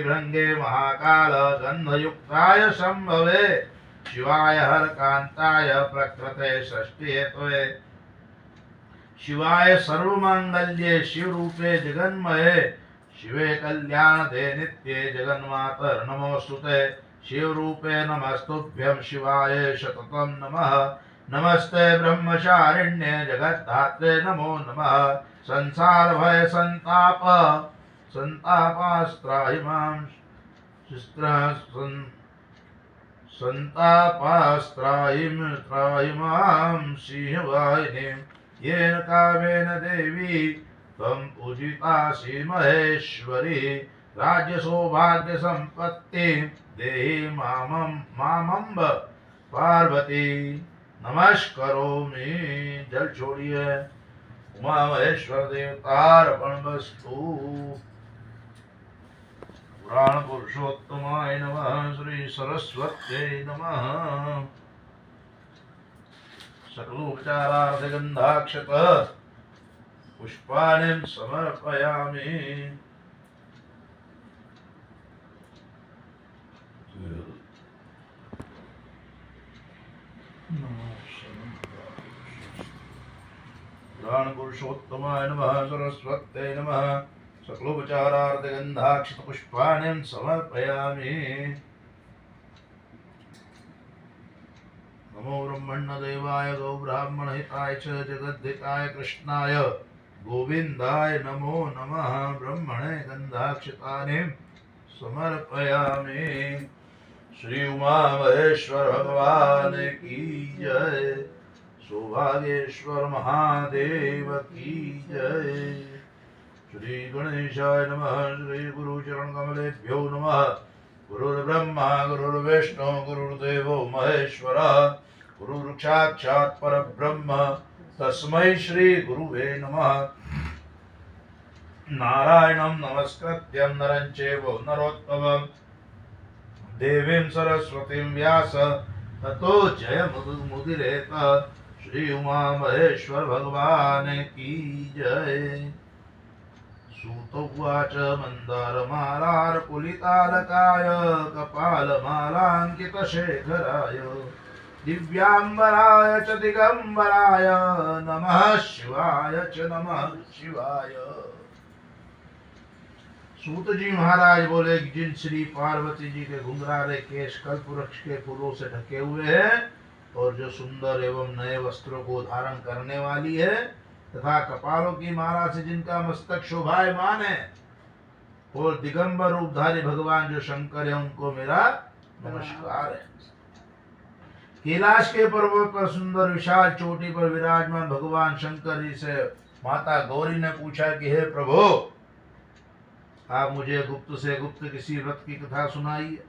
भृंगे महाकाल गंधयुक्ताय शंभवे शिवाय हरकांताय प्रकृते षष्ठी हेतवे शिवाय सर्वमंगल्ये शिव रूपे जगन्मये शिवे कल्याण दे नित्ये जगन्मातर नमोस्तुते शिव रूपे नमस्तुभ्यं शिवाय शततं नमः नमस्ते ब्रह्मचारिण्ये जगद्धात्रे नमो नमः संसार भय संताप संतापास्त्राहिमां संतापास्त्राहिमां सिंहवाहिनीं येन कामेन देवी त्वं पूजितासि महेश्वरी राज्य सौभाग्य संपत्ति देहि मामंब पार्वती नमस्करोमि। जल छोड़िए। उमा महेश्वर देवतार्पण वस्तु। पुराण पुरुषोत्तमाय नमः। श्री सरस्वत्यै नमः। सकलोपचारार्थ गंधाक्षतः पुष्पाणिं समर्पयामि। पुराण पुरुषोत्तमाय नमः। सरस्वत्यै नमः। सकलोपचारार्थ गंधाक्षत पुष्पाणिं समर्पयामि। नमो ब्रह्मण्यदेवाय गौ ब्राह्मण हिताय च जगद्धिताय कृष्णाय गोविंदाय नमो नमः। ब्रह्मणे गंधाक्षतानि समर्पयामि। श्री उमा महेश्वर भगवान की जय। सौभाग्येश्वर महादेव की जय। श्री गणेशाय नमः। श्री गुरु चरण कमलेभ्यो नमः। गुरुर्ब्रह्मा गुरुर्विष्णु गुरुर्देवो महेश्वरः गुरुर्साक्षात् परब्रह्म तस्मै श्री गुरुवे नमः। नारायणं नमस्कृत्यं नरं चैव नरोत्तमं देवीं सरस्वतीं व्यास ततो जयमुदीरयेत्। श्री उमा महेश्वर भगवान की जय। सूत उवाच मन्दारमालार्पुलितालकाय कपालमालाङ्कितशेखराय दिव्याम्बराय च दिगम्बराय नमः शिवाय च नमः शिवाय। सूत जी महाराज बोले कि जिन श्री पार्वती जी के घुंघराले केश कल्प वृक्ष के फूलों से ढके हुए हैं और जो सुंदर एवं नए वस्त्रों को धारण करने वाली है तथा कपालों की माला से जिनका मस्तक शोभायमान है और दिगंबर रूपधारी भगवान जो शंकर है उनको मेरा नमस्कार है। कैलाश के पर्वत पर सुंदर विशाल चोटी पर विराजमान भगवान शंकर जी से माता गौरी ने पूछा कि हे प्रभु आप मुझे गुप्त से गुप्त किसी व्रत की कथा सुनाइए।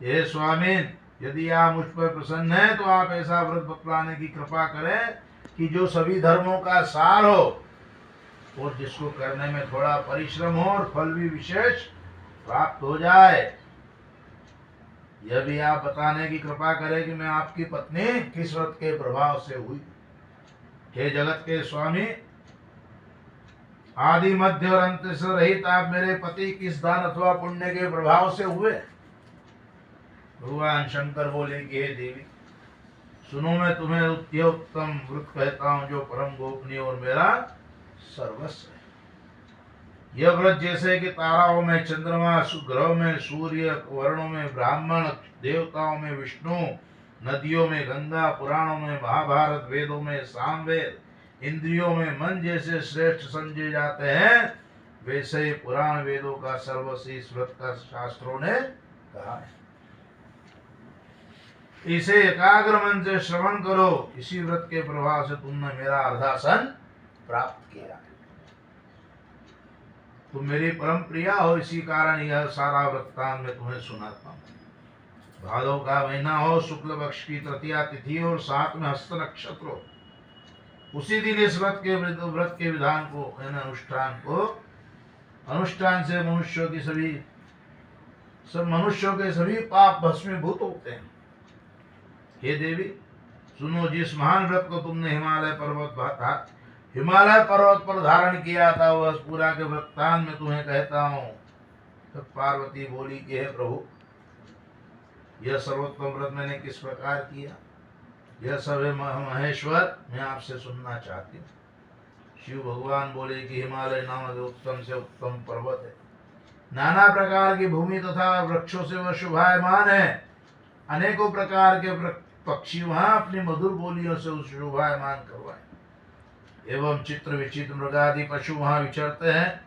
हे स्वामीन यदि आप मुझ पर प्रसन्न हैं तो आप ऐसा व्रत बतलाने की कृपा करें कि जो सभी धर्मों का सार हो और जिसको करने में थोड़ा परिश्रम हो और फल भी विशेष प्राप्त हो जाए। यह भी आप बताने की कृपा करें कि मैं आपकी पत्नी किस व्रत के प्रभाव से हुई। हे जगत के स्वामी आदि मध्य और अंत से रहित आप मेरे पति किस दान अथवा पुण्य के प्रभाव से हुए। भगवान शंकर बोले कि हे देवी सुनो मैं तुम्हें उत्तम व्रत कहता हूँ जो परम गोपनीय और मेरा सर्वस्व है। यह व्रत जैसे कि ताराओं में चंद्रमा ग्रहों में सूर्य वर्णों में ब्राह्मण देवताओं में विष्णु नदियों में गंगा पुराणों में महाभारत वेदों में सामवेद इंद्रियों में मन जैसे श्रेष्ठ समझे जाते हैं वैसे ही पुराण वेदों का सर्वस्व इस व्रत का शास्त्रों ने कहा है। इसे एकाग्र मन से श्रवण करो। इसी व्रत के प्रभाव से तुमने मेरा अर्धासन प्राप्त किया। तुम मेरी परम प्रिया हो इसी कारण यह सारा वृत्तांत मैं तुम्हें सुनाता हूँ। भादव का महीना हो शुक्ल पक्ष की तृतीया तिथि और साथ में हस्त नक्षत्र हो उसी दिन इस व्रत के विधान को अनुष्ठान से मनुष्यों के सभी पाप भस्मीभूत होते हैं। हे देवी सुनो जिस महान व्रत को तुमने हिमालय पर्वत पर धारण किया था वह पूरा के वृत्तांत में तुम्हें कहता हूँ। तो पार्वती बोली कि हे प्रभु, यह सर्वोत्तम व्रत मैंने किस प्रकार किया, यह सब है महेश्वर, मैं आपसे सुनना चाहती हूँ। शिव भगवान बोले कि हिमालय नामक उत्तम से उत्तम पर्वत है, नाना प्रकार की भूमि तथा वृक्षों से वह शोभायमान है, अनेकों प्रकार के पक्षी वहां अपनी मधुर बोलियों से उस शोभायमान करवाए, एवं चित्र विचित्र मृगादि पशु वहां विचरते हैं।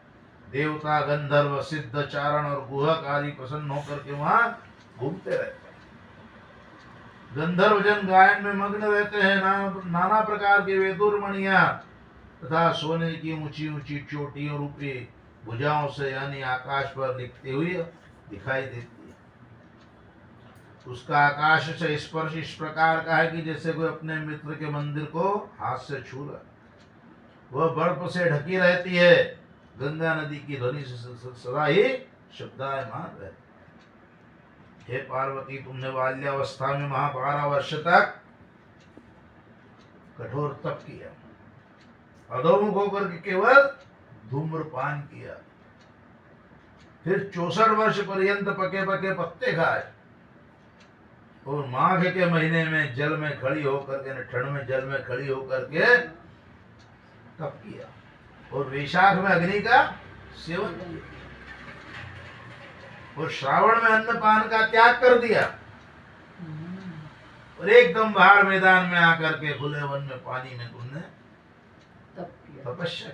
देवता, गंधर्व, सिद्ध, चारण और गुहक आदि प्रसन्न होकर के वहां घूमते रहते हैं। गंधर्व जन गायन में मग्न रहते हैं। नाना प्रकार के वेदुर मणियां तथा सोने की ऊंची ऊंची चोटियों रूपी भुजाओं से यानी आकाश पर लिखती हुई दिखाई देती है। उसका आकाश से स्पर्श इस प्रकार का है कि जैसे कोई अपने मित्र के मंदिर को हाथ से छू रहा। वह बर्फ से ढकी रहती है, गंगा नदी की ध्वनि से सदा ही शब्दायमान रहती। हे पार्वती, तुमने बाल्यावस्था में 12 वर्ष तक कठोर तप किया, अधोमुख होकर के केवल धूम्रपान किया, फिर 64 वर्ष पर्यंत पके पके पत्ते खाए, और माघ के महीने में जल में खड़ी होकर के, ठंड में जल में खड़ी होकर के तप किया, और वैशाख में अग्नि का सेवन किया, और श्रावण में अन्नपान का त्याग कर दिया, और एकदम बाहर मैदान में आकर के खुले वन में पानी में तुमने तपस्या।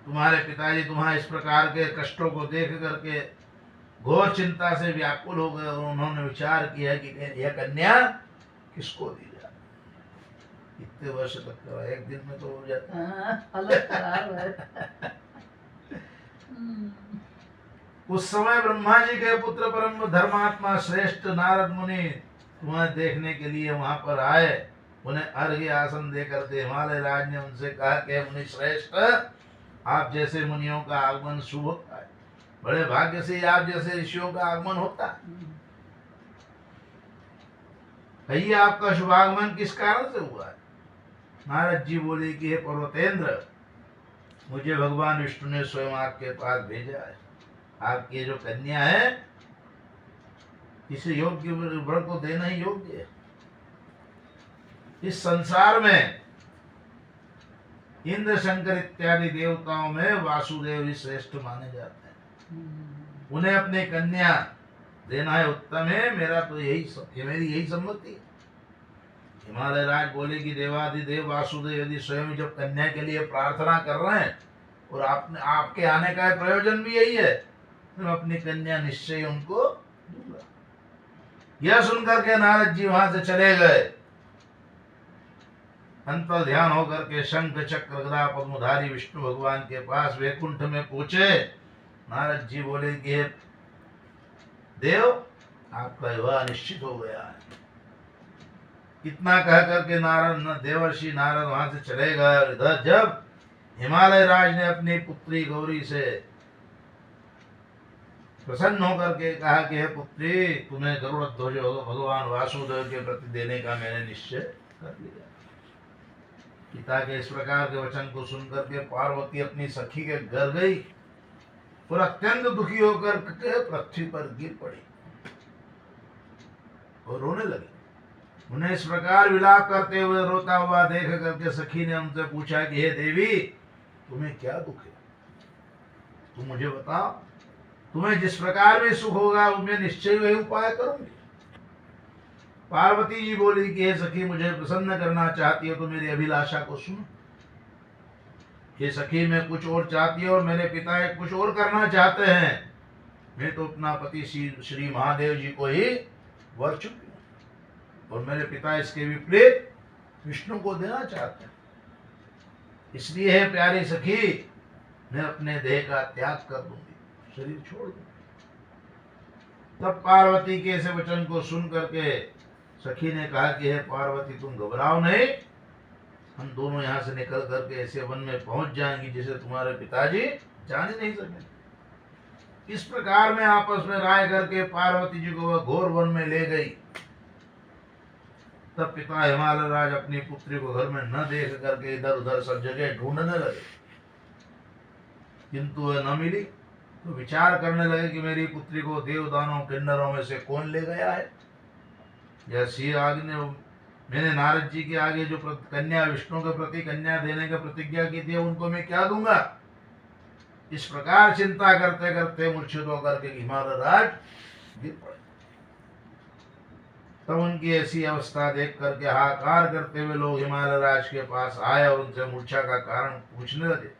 तुम्हारे पिताजी तुम्हारे इस प्रकार के कष्टों को देख करके घोर चिंता से व्याकुल हो गए, और उन्होंने विचार किया कि यह कन्या किसको दी जाए। इतने वर्ष तक करा, एक दिन में तो हो जाता। उस समय ब्रह्मा जी के पुत्र परम धर्मात्मा श्रेष्ठ नारद मुनि तुम्हें देखने के लिए वहां पर आए। उन्हें अर्घ्य आसन देकर हिमालय राज ने उनसे कहा कि मुनि श्रेष्ठ, आप जैसे मुनियों का आगमन शुभ होता है, बड़े भाग्य से आप जैसे ऋषियों का आगमन होता है। कहिए आपका शुभागमन किस कारण से हुआ है। नारद जी बोले कि हे पर्वतेंद्र, मुझे भगवान विष्णु ने स्वयं आपके पास भेजा है। आपकी जो कन्या है, इसे योग्य वर को देना ही योग्य है। इस संसार में इंद्र, शंकर इत्यादि देवताओं में वासुदेव ही श्रेष्ठ माने जाते हैं। उन्हें अपने कन्या देना है उत्तम है। मेरा तो मेरी यही सम्मति है। हिमालय राज बोले कि देवादिदेव वासुदेव यदि स्वयं जब कन्या के लिए प्रार्थना कर रहे हैं, और आपके आने का प्रयोजन भी यही है, मैं अपनी कन्या निश्चय उनको दूंगा। यह सुनकर के नारद जी वहां से चले गए। अंतर ध्यान होकर के शंख, चक्र, गदा, पद्मधारी विष्णु भगवान के पास वैकुंठ में पहुंचे। नारद जी बोले कि देव, आपका विवाह निश्चित हो गया है। इतना कह करके देवर्षि नारद वहां से चले गए। और इधर जब हिमालय राज ने अपनी पुत्री गौरी से प्रसन्न होकर के कहा कि हे पुत्री, तुम्हें गरुड़ ध्वज भगवान वासुदेव के प्रति देने का मैंने निश्चय कर लिया। पिता के इस प्रकार के वचन को सुनकर के पार्वती अपनी सखी के घर गई, और अत्यंत दुखी होकर के पृथ्वी पर गिर पड़ी और रोने लगी। उन्हें इस प्रकार विलाप करते हुए रोता हुआ देख करके सखी ने उनसे पूछा कि हे देवी, तुम्हें क्या दुख है, तुम मुझे बताओ। तुम्हें जिस प्रकार में सुख होगा मैं निश्चय वही उपाय करूंगी। पार्वती जी बोली कि हे सखी, मुझे प्रसन्न करना चाहती हो तो मेरी अभिलाषा को सुनो। हे सखी, मैं कुछ और चाहती हूँ और मेरे पिता कुछ और करना चाहते हैं। मैं तो अपना पति श्री महादेव जी को ही वर चुकी हूँ, और मेरे पिता इसके विपरीत विष्णु को देना चाहते हैं। इसलिए है प्यारी सखी, मैं अपने देह का त्याग कर दूंगी, शरीर छोड़ दूंगी। तब पार्वती के ऐसे वचन को सुन करके सखी ने कहा कि हे पार्वती, तुम घबराओ नहीं, हम दोनों यहाँ से निकल करके ऐसे वन में पहुंच जाएंगे जिसे तुम्हारे पिताजी जान ही नहीं सके। इस प्रकार में आपस में राय करके पार्वती जी को वह घोर वन में ले गई। तब पिता हिमालय राज अपनी पुत्री को घर में न देख करके इधर उधर सब जगह ढूंढने लगे, किंतु वह न मिली। तो विचार करने लगे कि मेरी पुत्री को देवदानों किन्नरों में से कौन ले गया है। या सिंह आगे ने, मैंने नारद जी के आगे जो कन्या विष्णु के प्रति कन्या देने की प्रतिज्ञा की थी उनको मैं क्या दूंगा। इस प्रकार चिंता करते करते मूर्छित होकर के हिमालय राज गिर पड़े। तब उनकी ऐसी अवस्था देख करके हाहाकार करते हुए लोग हिमालय राज के पास आए और उनसे मूर्छा का कारण पूछने लगे।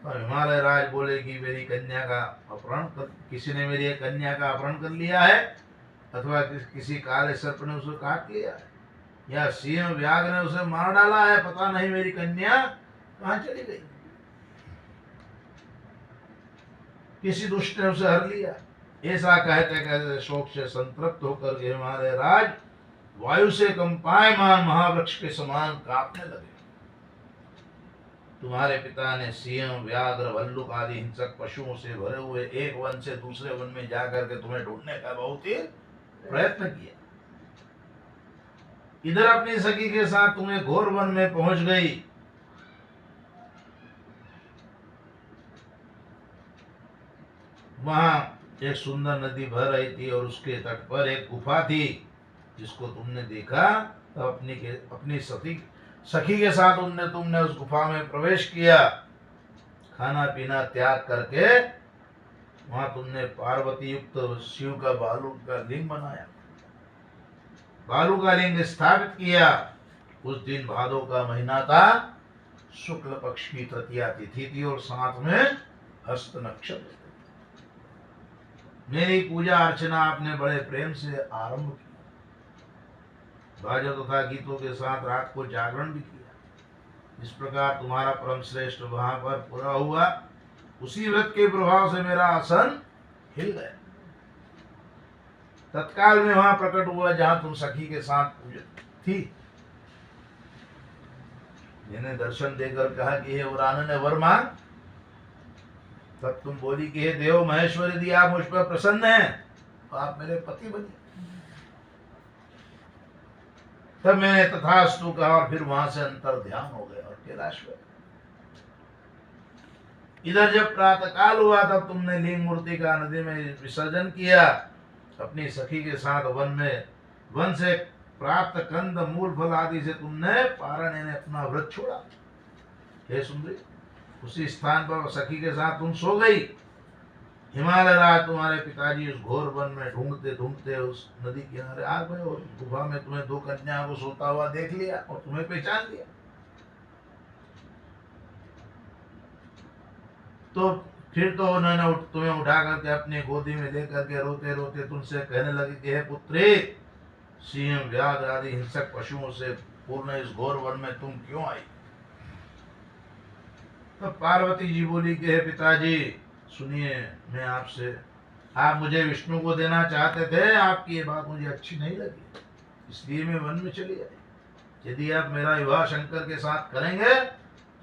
और हिमालय राज बोले कि मेरी कन्या का अपहरण किसी ने मेरी कन्या का अपहरण कर लिया है, अथवा किसी काले सर्प ने उसे काट लिया है, या सिंह व्याघ्र ने उसे मार डाला है, पता नहीं मेरी कन्या कहाँ चली गई, किसी दुष्ट ने उसे हर लिया। ऐसा कहते कहते शोक से संतृप्त होकर के हिमालय राज वायु से कंपायमान महावृक्ष के समान कांपने लगे। तुम्हारे पिता ने सिंह व्याघ्र भल्लुक आदि हिंसक पशुओं से भरे हुए एक वन से दूसरे वन में जाकर के तुम्हें ढूंढने का बहुत ही प्रयत्न किया। इधर अपनी सखी के साथ तुम्हें घोर वन में पहुंच गई। वहां एक सुंदर नदी बह रही थी और उसके तट पर एक गुफा थी जिसको तुमने देखा। तब अपनी सखी के साथ तुमने उस गुफा में प्रवेश किया। खाना पीना त्याग करके वहां तुमने पार्वती युक्त शिव का बालू का लिंग बनाया, बालू का लिंग स्थापित किया। उस दिन भादो का महीना था, शुक्ल पक्ष की तृतीया तिथि थी और साथ में हस्त नक्षत्र। मेरी पूजा अर्चना आपने बड़े प्रेम से आरंभ किया, बाजा तथा गीतों के साथ रात को जागरण भी किया। इस प्रकार तुम्हारा परम श्रेष्ठ वहां पर पूरा हुआ। उसी व्रत के प्रभाव से मेरा आसन हिल गया। तत्काल में वहां प्रकट हुआ जहां तुम सखी के साथ पूजन थी। मैंने दर्शन देकर कहा कि हे वरानन ने वर मांग। तब तुम बोली कि हे देव महेश्वरी यदि आप मुझ पर प्रसन्न हैं तो आप मेरे पति बनिए। तब मैंने तथास्तु कहा और फिर वहां से अंतर ध्यान हो गया और कैलाश में। इधर जब प्रातः काल हुआ तब तुमने लिंग मूर्ति का नदी में विसर्जन किया। अपनी सखी के साथ वन से प्राप्त कंद मूल फल आदि से तुमने पारण यानी अपना व्रत छोड़ा। हे सुंदरी, उसी स्थान पर सखी के साथ तुम सो गई। हिमालय राज तुम्हारे पिताजी उस घोर वन में ढूंढते ढूंढते उस नदी किनारे आ गए और गुफा में तुम्हें दो कन्याओं को सोता हुआ देख लिया और तुम्हें पहचान लिया। तो फिर तो उन्होंने तुम्हें उठा करके अपनी गोदी में लेकर के रोते रोते तुमसे कहने लगे कि हे पुत्री, सिंह व्याघ्र आदि हिंसक पशुओं से पूर्ण इस घोर वन में तुम क्यों आई। तब पार्वती जी बोली कि हे पिताजी सुनिए, मैं आपसे, आप मुझे विष्णु को देना चाहते थे, आपकी ये बात मुझे अच्छी नहीं लगी, इसलिए मैं वन में चली आई। यदि आप मेरा विवाह शंकर के साथ करेंगे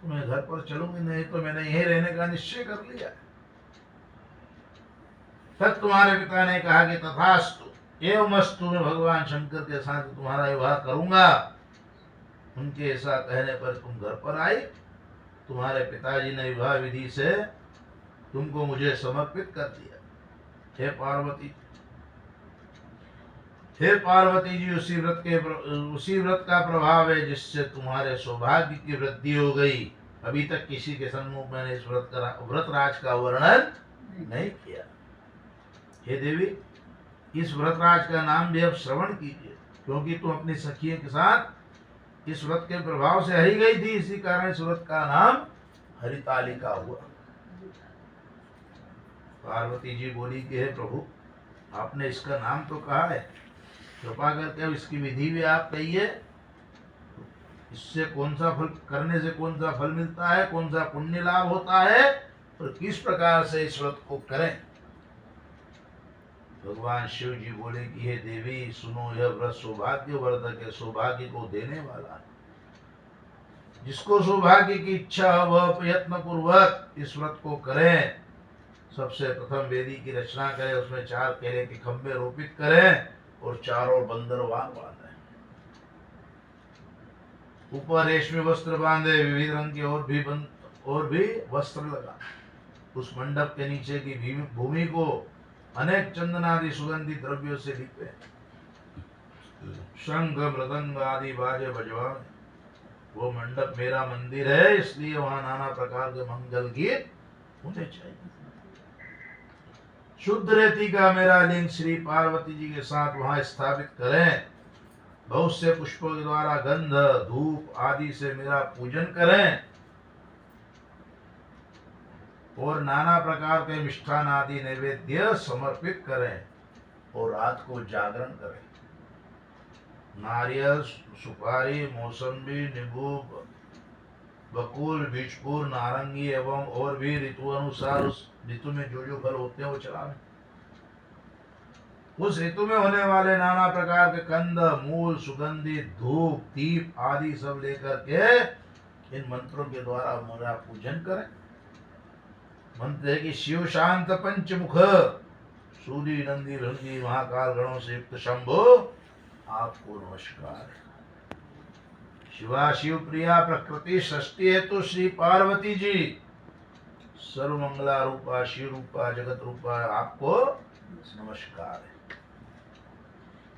तो मैं घर पर चलूंगी, नहीं तो मैंने यहीं रहने का निश्चय कर लिया। तब तुम्हारे पिता ने कहा कि तथास्तु, एवमस्तु, मैं भगवान शंकर के साथ तुम्हारा विवाह करूंगा। उनके ऐसा कहने पर तुम घर पर आई। तुम्हारे पिताजी ने विवाह विधि से तुमको मुझे समर्पित कर दिया। हे पार्वती जी, उसी व्रत का प्रभाव है जिससे तुम्हारे सौभाग्य की वृद्धि हो गई। अभी तक किसी के सम्मुख मैंने इस व्रत राज का वर्णन नहीं किया। हे देवी, इस व्रत राज का नाम भी अब श्रवण कीजिए, क्योंकि तुम अपनी सखियों के साथ इस व्रत के प्रभाव से हरी गई थी, इसी कारण इस व्रत का नाम हरितालिका हुआ। पार्वती जी बोली कि हे प्रभु, आपने इसका नाम तो कहा है, कृपा करके अब इसकी विधि भी आप कहिए। इससे कौन सा फल करने से कौन सा फल मिलता है, कौन सा पुण्य लाभ होता है और किस प्रकार से इस व्रत को करें। भगवान शिव जी बोले कि हे देवी सुनो, यह व्रत सौभाग्य वर्धक है, सौभाग्य को देने वाला है। जिसको सौभाग्य की इच्छा हो वह प्रयत्न पूर्वक इस व्रत को करें। सबसे प्रथम वेदी की रचना करें, उसमें 4 केले के खंभे रोपित करें और चारों बंदर वार बांधे, ऊपर रेशमी वस्त्र बांधे, विविध रंग के और भी वस्त्र लगा, उस मंडप के नीचे की भूमि को अनेक चंदनादि सुगंधित द्रव्यों से लीपे, शंख मृदंग आदि बाजे बजवाए। वो मंडप मेरा मंदिर है, इसलिए वहां नाना प्रकार के मंगल गीत होने चाहिए। शुद्ध रेती का मेरा लिंग श्री पार्वती जी के साथ वहां स्थापित करें। बहुत से पुष्पों के द्वारा गंध धूप आदि से मेरा पूजन करें और नाना प्रकार के मिष्ठान आदि नैवेद्य समर्पित करें और रात को जागरण करें। नारियल, सुपारी, मौसम्बी, नींबू, बकुल, बीजपुर, नारंगी एवं और भी ऋतु अनुसार उस ऋतु में जो जो फल होते हैं वो चढ़ावे। उस ऋतु में होने वाले नाना प्रकार के कंद मूल सुगंधित धूप दीप आदि सब लेकर के इन मंत्रों के द्वारा मेरा पूजन करें। मंत्र है कि शिव शांत पंचमुख सूर्य नंदी रंगी महाकाल गणों से युक्त शंभो आपको नमस्कार है। शिवा शिव प्रिया प्रकृति षष्टि हेतु श्री पार्वती जी सर्वमंगला रूपा शिव रूपा जगत रूपा आपको नमस्कार है।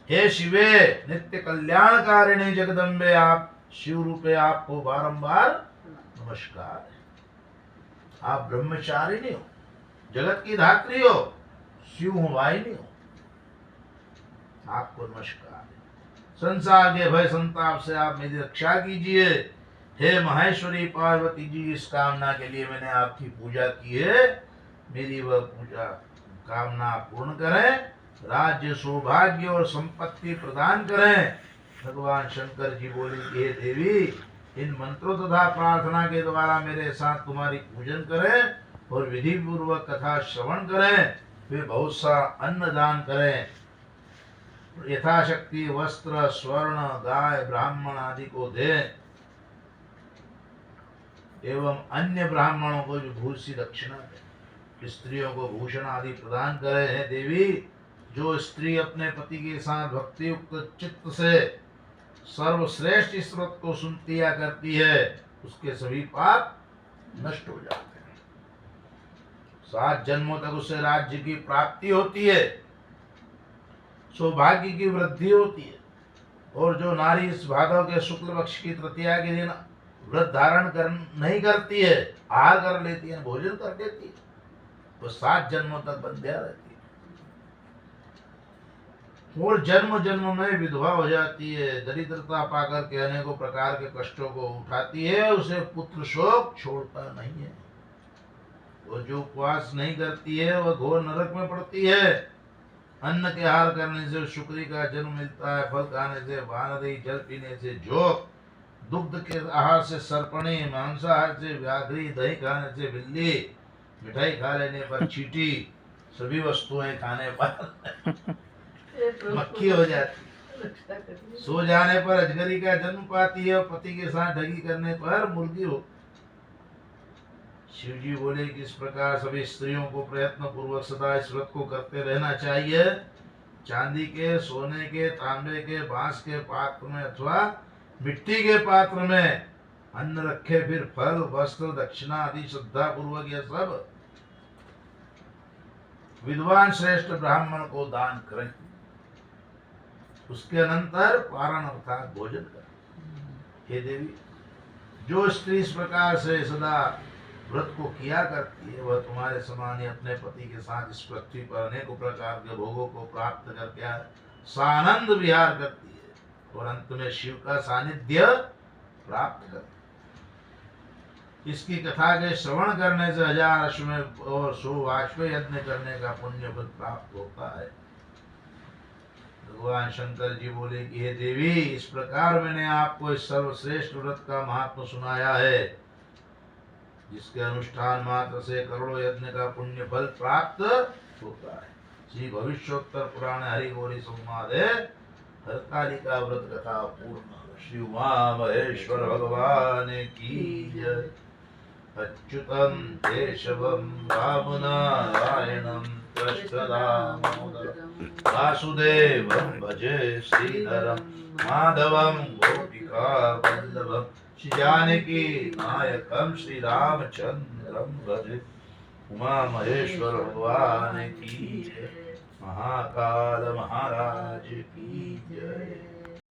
हे शिवे नित्य कल्याणकारिणी जगदम्बे आप शिव रूपे आपको बारंबार नमस्कार है। आप ब्रह्मचारिणी हो, जगत की धात्री हो, शिव वाहिनी हो, आपको नमस्कार है। संसार के भय संताप से आप मेरी रक्षा कीजिए। हे महेश्वरी पार्वती जी, इस कामना के लिए मैंने आपकी पूजा की है, मेरी वह पूजा कामना पूर्ण करें, राज्य सौभाग्य और संपत्ति प्रदान करें। भगवान शंकर जी बोले कि हे देवी, इन मंत्रों तथा प्रार्थना के द्वारा मेरे साथ तुम्हारी पूजन करें और विधि पूर्वक कथा श्रवण करें, वे बहुत सा अन्न दान करें, यथाशक्ति वस्त्र स्वर्ण गाय ब्राह्मण आदि को दें एवं अन्य ब्राह्मणों को विभूषी दक्षिणा दें, स्त्रियों को भूषण आदि प्रदान करें। हे देवी, जो स्त्री अपने पति के साथ भक्ति युक्त चित्त से सर्वश्रेष्ठ इस व्रत को सुनती या करती है, उसके सभी पाप नष्ट हो जाते हैं। 7 जन्मों तक उसे राज्य की प्राप्ति होती है, सौभाग्य की वृद्धि होती है। और जो नारी इस भादव के शुक्ल पक्ष की तृतीया के दिन व्रत धारण नहीं करती है, आहार कर लेती है, भोजन कर लेती है, वो 7 जन्मों तक बंध्या रहती है और जन्म जन्म में विधवा हो जाती है, दरिद्रता पाकर के अनेकों प्रकार के कष्टों को उठाती है, उसे पुत्र शोक छोड़ता नहीं है। वो जो उपवास नहीं करती है वह घोर नरक में पड़ती है। अन्न के आहार करने से शुक्री का जन्म मिलता है, फल खाने से वानरी, जल पीने से जोक, दुग्ध के आहार से सर्पणी, मांसाहार से व्याघ्री, दही खाने से बिल्ली, मिठाई खा लेने पर चींटी, सभी वस्तुएं खाने पर मक्खी हो जाती, सो जाने पर अजगरी का जन्म पाती है, पति के साथ ठगी करने पर मुर्गी हो। शिव जी बोले कि इस प्रकार सभी स्त्रियों को प्रयत्न पूर्वक सदा इस व्रत को करते रहना चाहिए। चांदी के, सोने के, तांबे के, बांस के पात्र में अथवा मिट्टी के पात्र में अन्न रखे, फिर फल वस्त्र दक्षिणा आदि श्रद्धा पूर्वक यह सब विद्वान श्रेष्ठ ब्राह्मण को दान करें। उसके अनंतर पारण अर्थात भोजन करें। हे देवी, जो स्त्री इस प्रकार से सदा व्रत को किया करती है, वह तुम्हारे समान ही अपने पति के साथ इस पृथ्वी पर अनेकों प्रकार के भोगों को प्राप्त करके सानंद विहार करती है और अंत में शिव का सानिध्य प्राप्त करती है। इसकी कथा के श्रवण करने से 1000 अश्वमेध और 100 अश्वमेध यज्ञ करने का पुण्य फल प्राप्त होता है। भगवान शंकर जी बोले कि हे देवी, इस प्रकार मैंने आपको इस सर्वश्रेष्ठ व्रत का महत्व सुनाया है, जिसके अनुष्ठान मात्र से करोड़ों यज्ञ का पुण्य फल प्राप्त होता है। श्री भविष्योत्तर पुराण हरि गौरी संवाद है हरतालिका व्रत कथा पूर्ण। श्री उमा महेश्वर भगवान की जय। अच्युतम केशवम रामनारायणम कृष्णदामोदरम वासुदेवं भजे श्रीधरम माधवम गोपिका वल्लभम श्री जानकी नायकम श्री रामचंद्रम भजे। उमा महेश्वर भगवान की जय, महाकाल महाराज की जय।